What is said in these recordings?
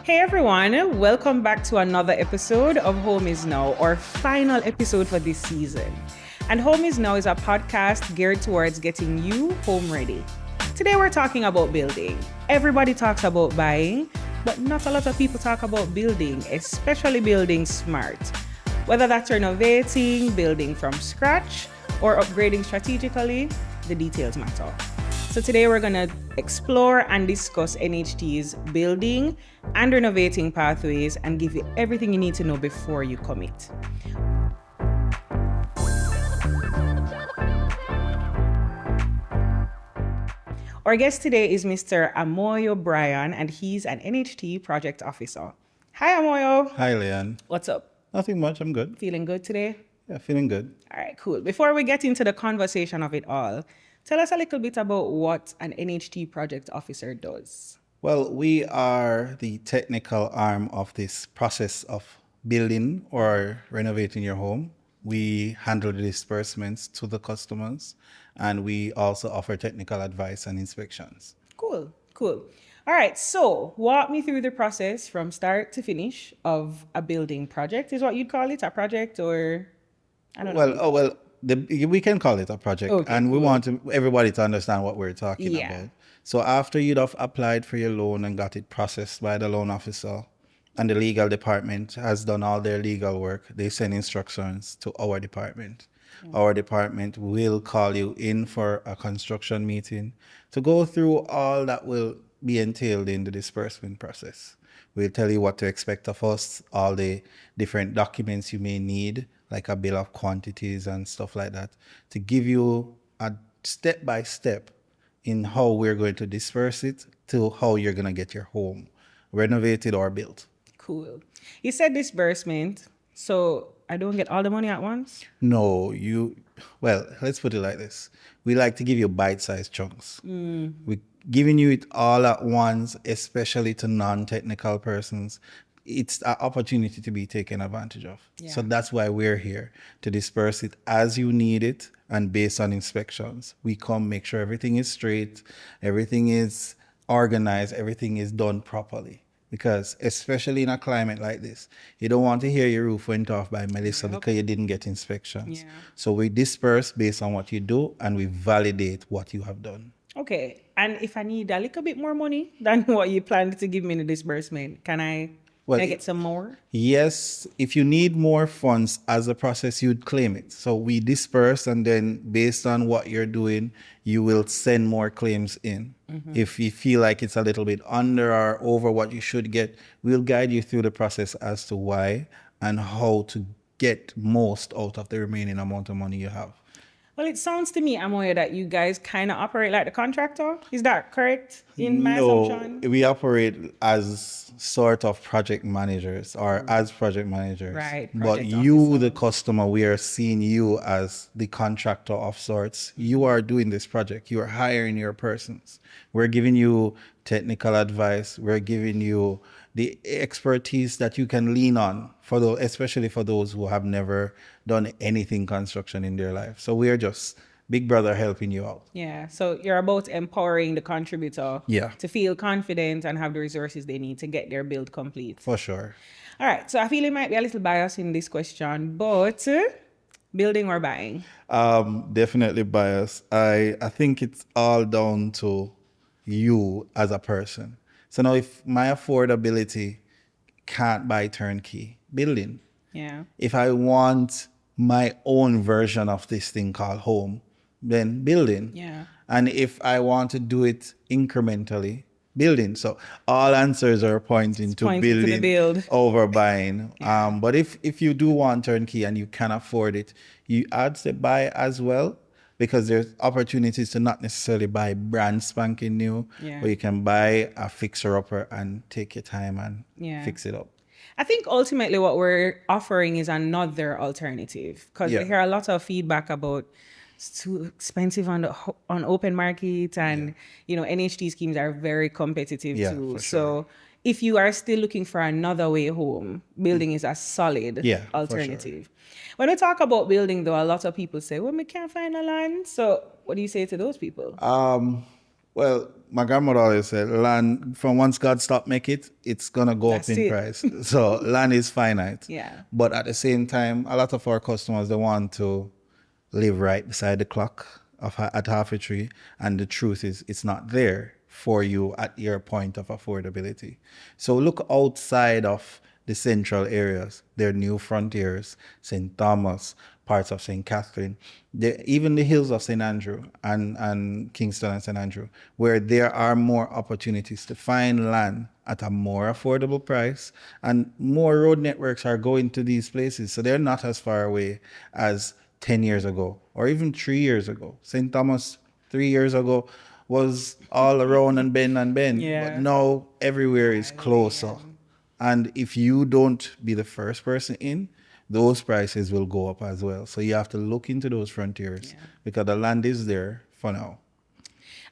Hey everyone, welcome back to another episode of Home Is Now, our final episode for this season. And Home Is Now is a podcast geared towards getting you home ready. Today we're talking about building. Everybody talks about buying, but not a lot of people talk about building, especially building smart. Whether that's renovating, building from scratch, or upgrading strategically, the details matter. So today we're going to explore and discuss NHT's building and renovating pathways and give you everything you need to know before you commit. Our guest today is Mr. Amoyo Brian, and he's an NHT Project Officer. Hi, Amoyo. Hi, Leon. What's up? Nothing much. I'm good. Feeling good today? Yeah, feeling good. All right, cool. Before we get into the conversation of it all, tell us a little bit about what an NHT Project Officer does. Well, we are the technical arm of this process of building or renovating your home. We handle the disbursements to the customers, and we also offer technical advice and inspections. Cool. All right, so walk me through the process from start to finish of a building project. Is what you'd call it, a project, or I don't know. We can call it a project, Okay, and we cool. want everybody to understand what we're talking Yeah. about. So after you'd have applied for your loan and got it processed by the loan officer, and the legal department has done all their legal work, they send instructions to our department. Our department will call you in for a construction meeting to go through all that will be entailed in the disbursement process. We'll tell you what to expect of us, all the different documents you may need, like a bill of quantities and stuff like that, to give you a step-by-step in how we're going to disperse it to how you're going to get your home renovated or built. Cool. You said disbursement, so I don't get all the money at once? No, let's put it like this. We like to give you bite-sized chunks. We're giving you it all at once, especially to non-technical persons. It's an opportunity to be taken advantage of. Yeah. So that's why we're here, to disperse it as you need it and based on inspections. We come make sure everything is straight, everything is organized, everything is done properly. Because especially in a climate like this, you don't want to hear your roof went off by Melissa because you didn't get inspections. Yeah. So we disperse based on what you do and we validate what you have done. Okay. And if I need a little bit more money than what you planned to give me in the disbursement, can I get some more? Yes, if you need more funds as a process, you'd claim it. So we disperse, and then based on what you're doing, you will send more claims in. If you feel like it's a little bit under or over what you should get, we'll guide you through the process as to why and how to get most out of the remaining amount of money you have. Well, it sounds to me, Amoyo, that you guys kind of operate like the contractor. Is that correct in my assumption? No, we operate as sort of project managers or as project managers. Right, But project you, officer. the customer, we are seeing you as the contractor of sorts. You are doing this project. You are hiring your persons. We're giving you technical advice. We're giving you the expertise that you can lean on, especially for those who have never done anything construction in their life. So we are just big brother helping you out. Yeah. So you're about empowering the contributor to feel confident and have the resources they need to get their build complete. For sure. All right. So I feel it might be a little biased in this question, but building or buying? Definitely biased. I think it's all down to you as a person. So now if my affordability can't buy turnkey, building. Yeah. If I want my own version of this thing called home, then building. Yeah. And if I want to do it incrementally, building. So all answers are pointing to pointing to the building build. over buying. But if you do want turnkey and you can afford it, I'd say buy as well, because there's opportunities to not necessarily buy brand spanking new, but you can buy a fixer-upper and take your time and fix it up. I think ultimately what we're offering is another alternative, because we hear a lot of feedback about it's too expensive on open market, and NHT schemes are very competitive too. For sure. So if you are still looking for another way home, building is a solid alternative. When we talk about building, though, a lot of people say, well, we can't find a land. So what do you say to those people? Well, my grandmother always said, land, from once God stop make it, it's going to go up That's in it. price. So land is finite. Yeah. But at the same time, a lot of our customers, they want to live right beside the clock at half a tree. And the truth is, it's not there for you at your point of affordability. So look outside of the central areas. There are new frontiers, St. Thomas, parts of St. Catherine, even the hills of St. Andrew and Kingston and St. Andrew, where there are more opportunities to find land at a more affordable price, and more road networks are going to these places. So they're not as far away as 10 years ago or even 3 years ago. St. Thomas 3 years ago was all around and bend, but Yeah. now everywhere is closer. And if you don't be the first person in, those prices will go up as well. So you have to look into those frontiers because the land is there for now.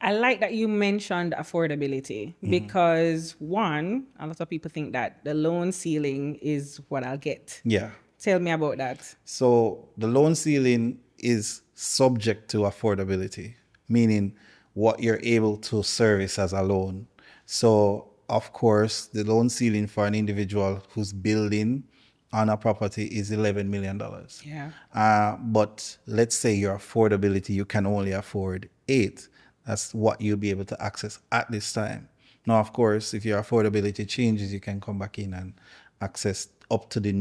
I like that you mentioned affordability because one, a lot of people think that the loan ceiling is what I'll get. Yeah. Tell me about that. So the loan ceiling is subject to affordability, meaning what you're able to service as a loan. So of course, the loan ceiling for an individual who's building on a property is $11 million. Yeah. But let's say your affordability, you can only afford 8. That's what you'll be able to access at this time. Now, of course, if your affordability changes, you can come back in and access up to the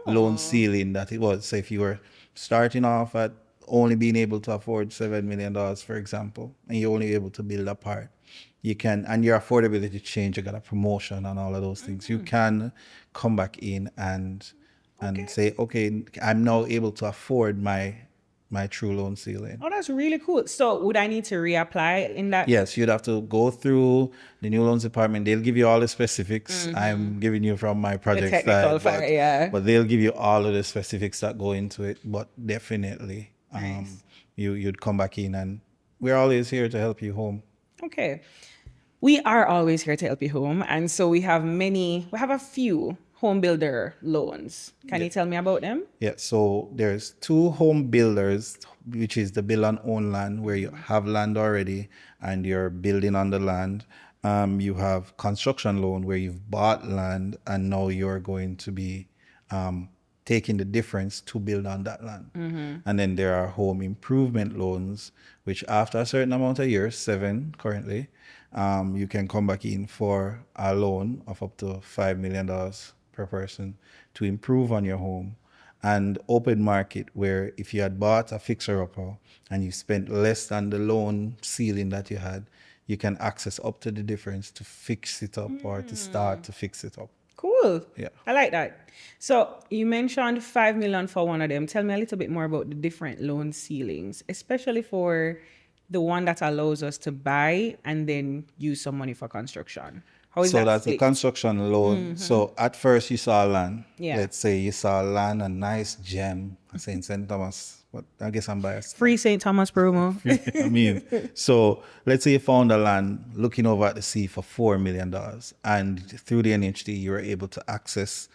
loan ceiling that it was. So if you were starting off at only being able to afford $7 million, for example, and you're only able to build a part, you can, and your affordability change, you got a promotion and all of those things. You can come back in and say, okay, I'm now able to afford my true loan ceiling. Oh, that's really cool. So would I need to reapply in that? Yes, you'd have to go through the new loans department. They'll give you all the specifics. I'm giving you from my project technical side, part, yeah. but they'll give you all of the specifics that go into it. But definitely, Nice. you'd come back in, and we're always here to help you home. Okay. We are always here to help you home. And so we have a few home builder loans. Can you tell me about them? Yeah, so there's 2 home builders, which is the build and own land, where you have land already and you're building on the land. You have construction loan, where you've bought land and now you're going to be taking the difference to build on that land. And then there are home improvement loans, which after a certain amount of years, 7 currently, you can come back in for a loan of up to $5 million per person to improve on your home. And open market, where if you had bought a fixer-upper and you spent less than the loan ceiling that you had, you can access up to the difference to fix it up or to start to fix it up. Cool. Yeah. I like that. So you mentioned 5 million for one of them. Tell me a little bit more about the different loan ceilings, especially for the one that allows us to buy and then use some money for construction. How is So that that's the split? construction loan. So at first you saw land. Yeah. Let's say you saw land, a nice gem, I say in St. Thomas, but I guess I'm biased. Free St. Thomas promo. I mean, so let's say you found a land looking over at the sea for $4 million, and through the NHT you were able to access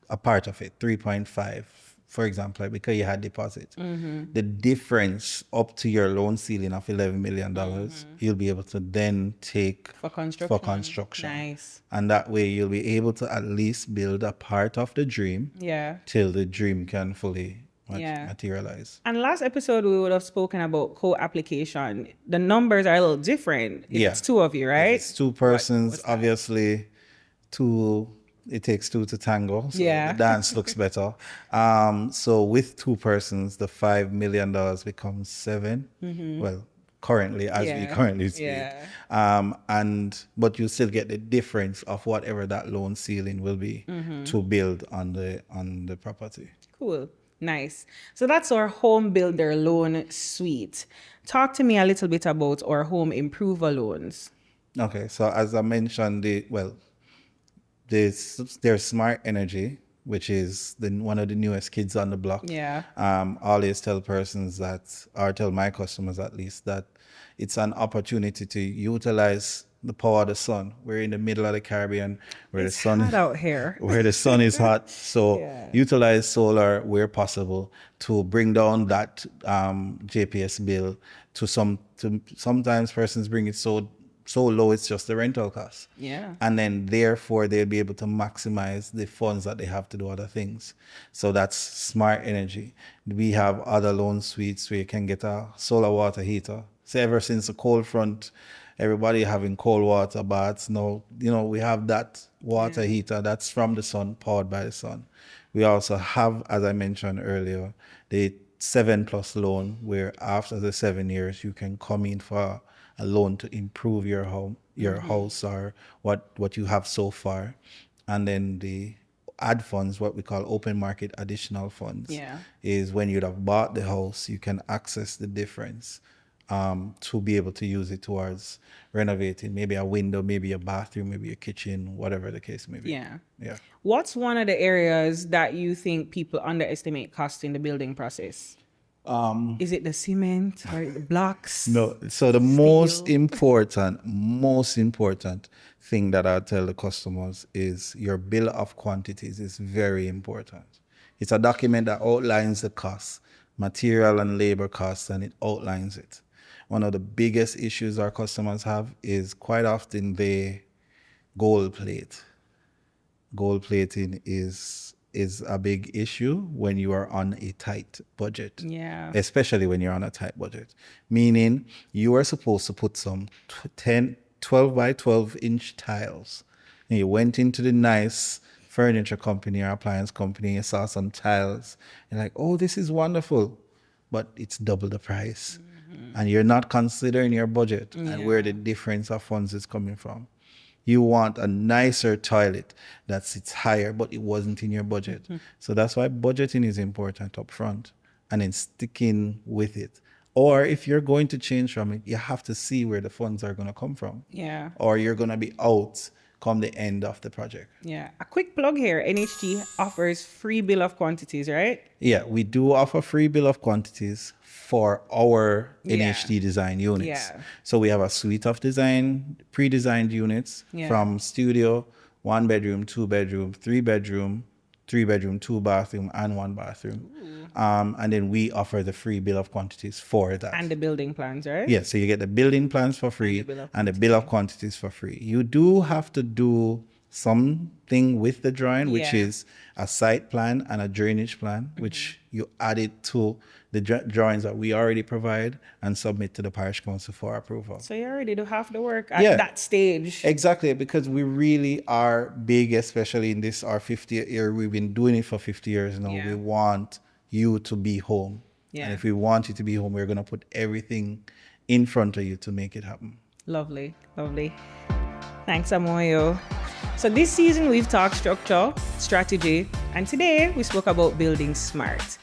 a part of it, 3.5, for example, because you had deposit. The difference up to your loan ceiling of $11 million, you'll be able to then take For construction. for construction. Nice. And that way you'll be able to at least build a part of the dream Yeah. till the dream can fully Yeah. materialize. And last episode, we would have spoken about co-application. The numbers are a little different. If Yeah. It's 2 of you, right? It's 2 persons, obviously. It takes 2 to tango. So Yeah. the dance looks better. So with 2 persons, the $5 million becomes 7. Well, currently, as we Yeah. currently speak. Yeah. But you still get the difference of whatever that loan ceiling will be to build on the property. Cool. Nice. So that's our home builder loan suite. Talk to me a little bit about our home improver loans. Okay, so as I mentioned, there's Smart Energy, which is one of the newest kids on the block. Yeah. Always tell persons that, or tell my customers at least, that it's an opportunity to utilize the power of the sun. We're in the middle of the Caribbean where It's the sun hot out here. where the sun is hot. So Yeah. utilize solar where possible to bring down that JPS bill to sometimes persons bring it so low it's just the rental cost. Yeah. And then therefore they'll be able to maximize the funds that they have to do other things. So that's smart energy. We have other loan suites where you can get a solar water heater. So ever since the cold front, everybody having cold water baths. Now, we have that water heater that's from the sun, powered by the sun. We also have, as I mentioned earlier, the 7+ loan, where after the 7 years you can come in for a loan to improve your home, your house, or what you have so far. And then the add funds, what we call open market additional funds, is when you'd have bought the house, you can access the difference to be able to use it towards renovating maybe a window, maybe a bathroom, maybe a kitchen, whatever the case may be. Yeah. What's one of the areas that you think people underestimate cost in the building process? Is it the cement or the blocks? No. So the most important thing that I tell the customers is your bill of quantities is very important. It's a document that outlines the costs, material and labor costs, and it outlines it. One of the biggest issues our customers have is quite often they gold plate. Gold plating is a big issue when you are on a tight budget. Yeah. Especially when you're on a tight budget. Meaning you are supposed to put some 12 by 12 inch tiles. And you went into the nice furniture company or appliance company, you saw some tiles. You're like, oh, this is wonderful. But it's double the price. And you're not considering your budget and where the difference of funds is coming from. You want a nicer toilet that sits higher, but it wasn't in your budget. So that's why budgeting is important up front and then sticking with it. Or if you're going to change from it, you have to see where the funds are going to come from. Yeah. Or you're going to be out come the end of the project. Yeah. A quick plug here. NHT offers free bill of quantities, right? Yeah, we do offer free bill of quantities for our NHT design units. Yeah. So we have a suite of pre-designed units from studio, 1 bedroom, 2 bedroom, 3 bedroom, 3 bedroom, 2 bathroom, and 1 bathroom. And then we offer the free bill of quantities for that. And the building plans, right? Yeah, so you get the building plans for free and the bill of quantities for free. You do have to do something with the drawing, which is a site plan and a drainage plan, which you add it to the drawings that we already provide and submit to the parish council for approval. So you already do half the work at that stage. Exactly, because we really are big, especially in this our 50th year. We've been doing it for 50 years now. We want you to be home. And if we want you to be home, we're going to put everything in front of you to make it happen. Lovely. Thanks, Amoyo. So this season we've talked structure, strategy, and today we spoke about building smart.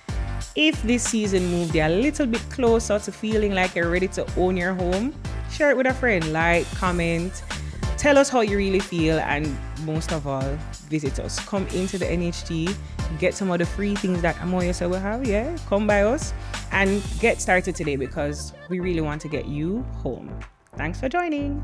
If this season moved you a little bit closer to feeling like you're ready to own your home, share it with a friend, like, comment, tell us how you really feel, and most of all, visit us. Come into the NHT, get some of the free things that Amoyo said we have, come by us and get started today because we really want to get you home. Thanks for joining.